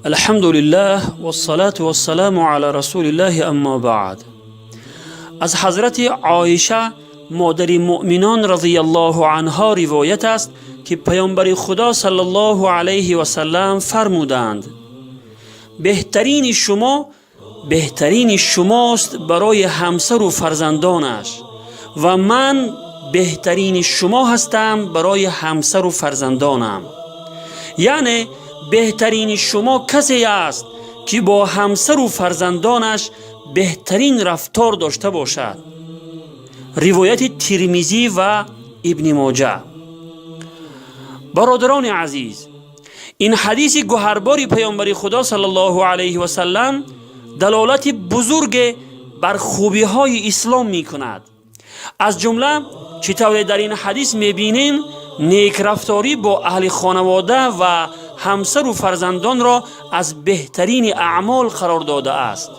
الحمد لله والصلاة والسلام على رسول الله اما بعد. از حضرت عایشه مادر مؤمنان رضی الله عنها روایت است که پیامبر خدا صلی الله علیه و سلم فرمودند: بهترین شماست برای همسر و فرزندانش و من بهترین شما هستم برای همسر و فرزندانم. یعنی بهترین شما کسی است که با همسر و فرزندانش بهترین رفتار داشته باشد. روایت ترمذی و ابن ماجه. برادران عزیز، این حدیث گوهرباری پیامبر خدا صلی الله علیه و سلم دلالت بزرگ بر خوبی های اسلام می کند. از جمله چطور در این حدیث می بینیم نیک رفتاری با اهل خانواده و همسر و فرزندان را از بهترین اعمال قرار داده است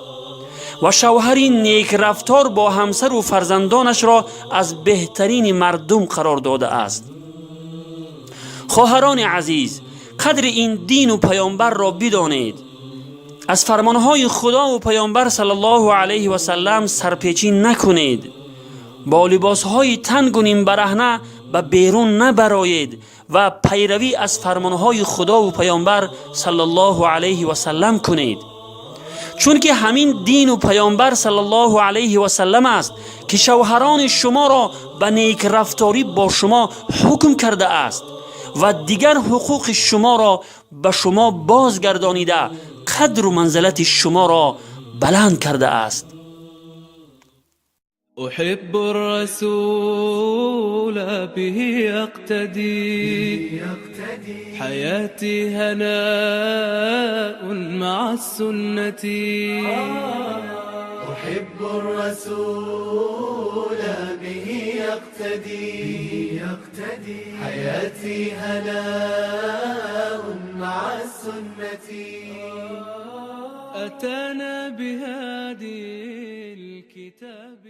و شوهری نیک رفتار با همسر و فرزندانش را از بهترین مردم قرار داده است. خواهران عزیز، قدر این دین و پیامبر را بدانید. از فرمانهای خدا و پیامبر صلی الله علیه و سلم سرپیچی نکنید. با لباسهای تنگ و نیم برهنه به بیرون نبرایید و پیروی از فرمانهای خدا و پیامبر صلی الله علیه و سلم کنید. چون که همین دین و پیامبر صلی الله علیه و سلم است که شوهران شما را به نیک رفتاری با شما حکم کرده است و دیگر حقوق شما را به شما بازگردانیده قدر و منزلت شما را بلند کرده است. أحب الرسول به أقتدي حياتي هناء مع السنة. أحب الرسول به يقتدي حياتي هناء مع السنة. أتانا بهادي الكتاب